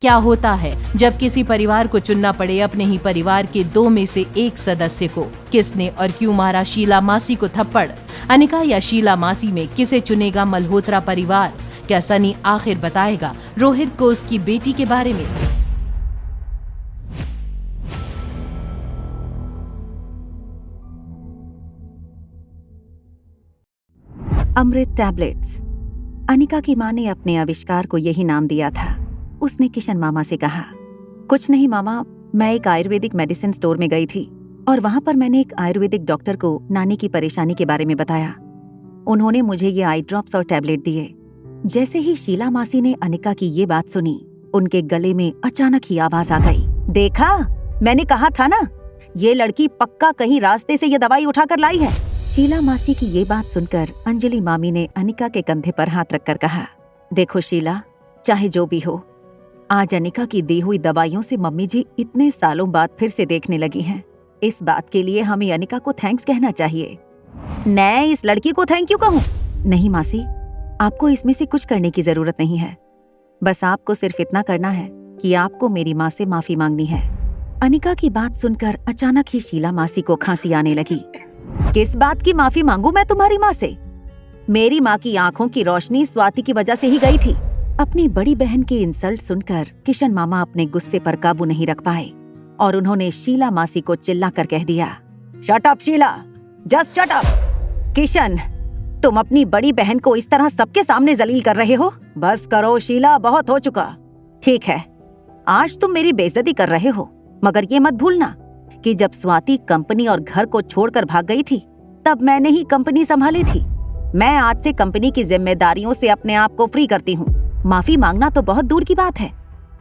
क्या होता है जब किसी परिवार को चुनना पड़े अपने ही परिवार के 2 में से एक सदस्य को? किसने और क्यों मारा शीला मासी को थप्पड़? अनिका या शीला मासी में किसे चुनेगा मल्होत्रा परिवार? क्या सनी आखिर बताएगा रोहित को उसकी बेटी के बारे में? अमृत टैबलेट्स। अनिका की मां ने अपने आविष्कार को यही नाम दिया था। उसने किशन मामा से कहा, कुछ नहीं मामा, मैं एक आयुर्वेदिक मेडिसिन स्टोर में गई थी और वहां पर मैंने एक आयुर्वेदिक डॉक्टर को नानी की परेशानी के बारे में बताया। उन्होंने मुझे ये आई ड्रॉप्स और टैबलेट दिए। जैसे ही शीला मासी ने अनिका की ये बात सुनी, उनके गले में अचानक ही आवाज आ गई, देखा, मैंने कहा था ना, ये लड़की पक्का कहीं रास्ते से ये दवाई उठाकर लाई है। शीला मासी की ये बात सुनकर अंजलि मामी ने अनिका के कंधे पर हाथ रखकर कहा, देखो शीला, चाहे जो भी हो, आज अनिका की दी हुई दवाइयों से मम्मी जी इतने सालों बाद फिर से देखने लगी हैं। इस बात के लिए हमें अनिका को थैंक्स कहना चाहिए। मैं इस लड़की को थैंक यू कहूँ? नहीं मासी, आपको इसमें से कुछ करने की जरूरत नहीं है। बस आपको सिर्फ इतना करना है कि आपको मेरी माँ से माफी मांगनी है। अनिका की बात सुनकर अचानक ही शीला मासी को खांसी आने लगी। किस बात की माफी मांगू मैं तुम्हारी माँ से? मेरी माँ की आंखों की रोशनी स्वाति की वजह से ही गई थी। अपनी बड़ी बहन की इंसल्ट सुनकर किशन मामा अपने गुस्से पर काबू नहीं रख पाए और उन्होंने शीला मासी को चिल्लाकर कह दिया, shut up Sheela, just shut up. Kishan, तुम अपनी बड़ी बहन को इस तरह सबके सामने जलील कर रहे हो। बस करो शीला, बहुत हो चुका। ठीक है, आज तुम मेरी बेइज्जती कर रहे हो, मगर ये मत भूलना कि जब स्वाति कंपनी और घर को छोड़कर भाग गई थी, तब मैंने ही कंपनी संभाली थी। मैं आज से कंपनी की जिम्मेदारियों से अपने आप को फ्री करती हूँ। माफी मांगना तो बहुत दूर की बात है।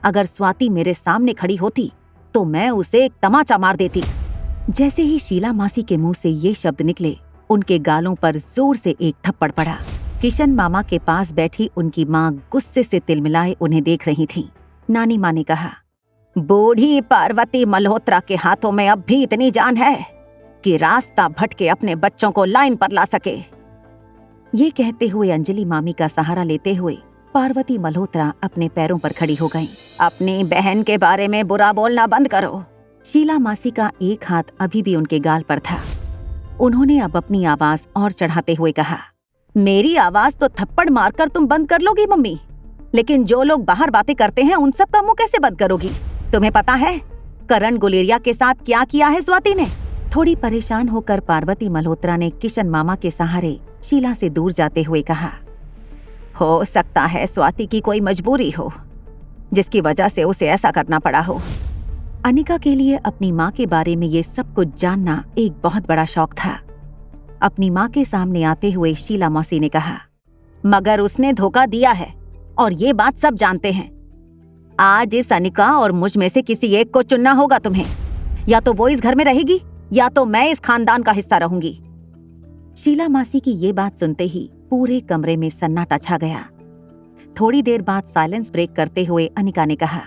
अगर स्वाति मेरे सामने खड़ी होती तो मैं उसे एक तमाचा मार देती। जैसे ही शीला मासी के मुंह से ये शब्द निकले, उनके गालों पर जोर से एक थप्पड़ पड़ा। किशन मामा के पास बैठी उनकी माँ गुस्से से तिलमिलाए उन्हें देख रही थी। नानी माँ ने कहा, बूढ़ी पार्वती मल्होत्रा के हाथों में अब भी इतनी जान है कि रास्ता भटके अपने बच्चों को लाइन पर ला सके। ये कहते हुए अंजलि मामी का सहारा लेते हुए पार्वती मल्होत्रा अपने पैरों पर खड़ी हो गईं। अपनी बहन के बारे में बुरा बोलना बंद करो। शीला मासी का एक हाथ अभी भी उनके गाल पर था। उन्होंने अब अपनी आवाज और चढ़ाते हुए कहा, मेरी आवाज तो थप्पड़ मारकर तुम बंद कर लोगी मम्मी, लेकिन जो लोग बाहर बातें करते हैं उन सब का मुंह कैसे बंद करोगी? तुम्हें पता है करण गुलेरिया के साथ क्या किया है स्वाति ने? थोड़ी परेशान होकर पार्वती मल्होत्रा ने किशन मामा के सहारे शीला से दूर जाते हुए कहा, हो सकता है स्वाति की कोई मजबूरी हो जिसकी वजह से उसे ऐसा करना पड़ा हो। अनिका के लिए अपनी माँ के बारे में ये सब कुछ जानना एक बहुत बड़ा शौक था। अपनी माँ के सामने आते हुए शीला मौसी ने कहा, मगर उसने धोखा दिया है और ये बात सब जानते हैं। आज इस अनिका और मुझ में से किसी एक को चुनना होगा तुम्हें। या तो वो इस घर में रहेगी या तो मैं इस खानदान का हिस्सा रहूंगी। शीला मासी की ये बात सुनते ही पूरे कमरे में सन्नाटा छा गया। थोड़ी देर बाद साइलेंस ब्रेक करते हुए अनिका ने कहा,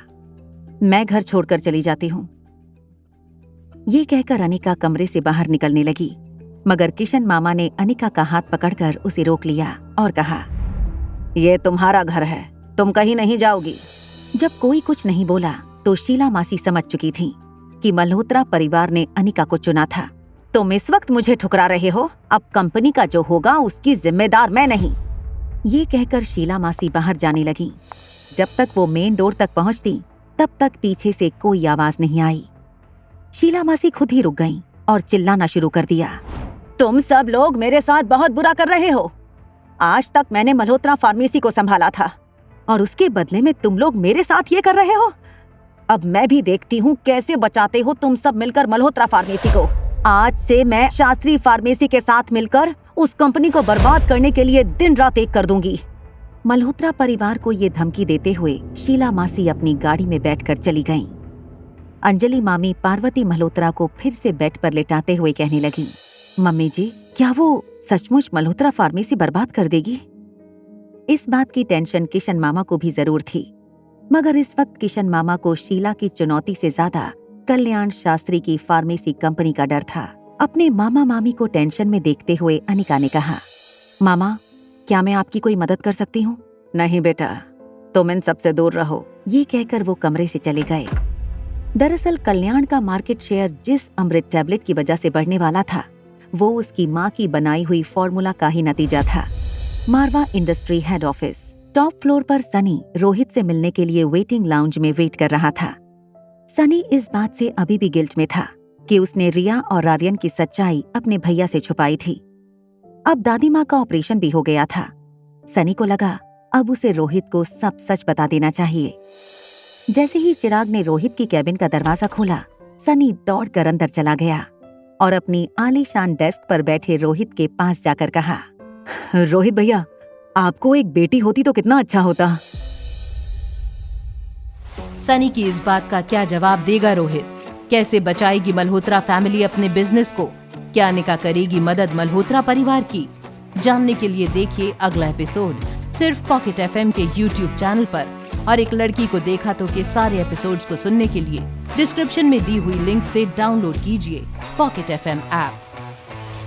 मैं घर छोड़कर चली जाती हूँ। ये कहकर अनिका कमरे से बाहर निकलने लगी, मगर किशन मामा ने अनिका का हाथ पकड़कर उसे रोक लिया और कहा, ये तुम्हारा घर है, तुम कहीं नहीं जाओगी। जब कोई कुछ नहीं बोला तो शीला मासी समझ चुकी थी कि मल्होत्रा परिवार ने अनिका को चुना था। तुम इस वक्त मुझे ठुकरा रहे हो, अब कंपनी का जो होगा उसकी जिम्मेदार मैं नहीं। ये कहकर शीला मासी बाहर जाने लगी। जब तक वो मेन डोर तक पहुंचती तब तक पीछे से कोई आवाज नहीं आई। शीला मासी खुद ही रुक गईं और चिल्लाना शुरू कर दिया, तुम सब लोग मेरे साथ बहुत बुरा कर रहे हो। आज तक मैंने मल्होत्रा फार्मेसी को संभाला था और उसके बदले में तुम लोग मेरे साथ ये कर रहे हो। अब मैं भी देखती हूँ कैसे बचाते हो तुम सब मिलकर मल्होत्रा फार्मेसी को। आज से मैं शास्त्री फार्मेसी के साथ मिलकर उस कंपनी को बर्बाद करने के लिए दिन रात एक कर दूंगी। मल्होत्रा परिवार को ये धमकी देते हुए शीला मासी अपनी गाड़ी में बैठकर चली गईं। अंजलि मामी पार्वती मल्होत्रा को फिर से बेड पर लेटाते हुए कहने लगी, मम्मी जी, क्या वो सचमुच मल्होत्रा फार्मेसी बर्बाद कर देगी? इस बात की टेंशन किशन मामा को भी जरूर थी, मगर इस वक्त किशन मामा को शीला की चुनौती से ज्यादा कल्याण शास्त्री की फार्मेसी कंपनी का डर था। अपने मामा मामी को टेंशन में देखते हुए अनिका ने कहा, मामा, क्या मैं आपकी कोई मदद कर सकती हूँ? नहीं बेटा, तुम इन सबसे दूर रहो। ये कहकर वो कमरे से चले गए। दरअसल कल्याण का मार्केट शेयर जिस अमृत टैबलेट की वजह से बढ़ने वाला था, वो उसकी माँ की बनाई हुई फॉर्मूला का ही नतीजा था। Marwah industry head office top floor पर सनी रोहित से मिलने के लिए वेटिंग लाउंज में वेट कर रहा था। सनी इस बात से अभी भी गिल्ट में था कि उसने रिया और आर्यन की सच्चाई अपने भैया से छुपाई थी। अब दादी माँ का ऑपरेशन भी हो गया था। सनी को लगा अब उसे रोहित को सब सच बता देना चाहिए। जैसे ही चिराग ने रोहित की कैबिन का दरवाजा खोला, सनी दौड़कर अंदर चला गया और अपनी आलीशान डेस्क पर बैठे रोहित के पास जाकर कहा, रोहित भैया, आपको एक बेटी होती तो कितना अच्छा होता। सनी की इस बात का क्या जवाब देगा रोहित? कैसे बचाएगी मल्होत्रा फैमिली अपने बिजनेस को? क्या निका करेगी मदद मल्होत्रा परिवार की? जानने के लिए देखिए अगला एपिसोड सिर्फ पॉकेट एफएम के YouTube चैनल पर। और एक लड़की को देखा तो के सारे एपिसोड्स को सुनने के लिए डिस्क्रिप्शन में दी हुई लिंक से डाउनलोड कीजिए पॉकेट एफएम ऐप।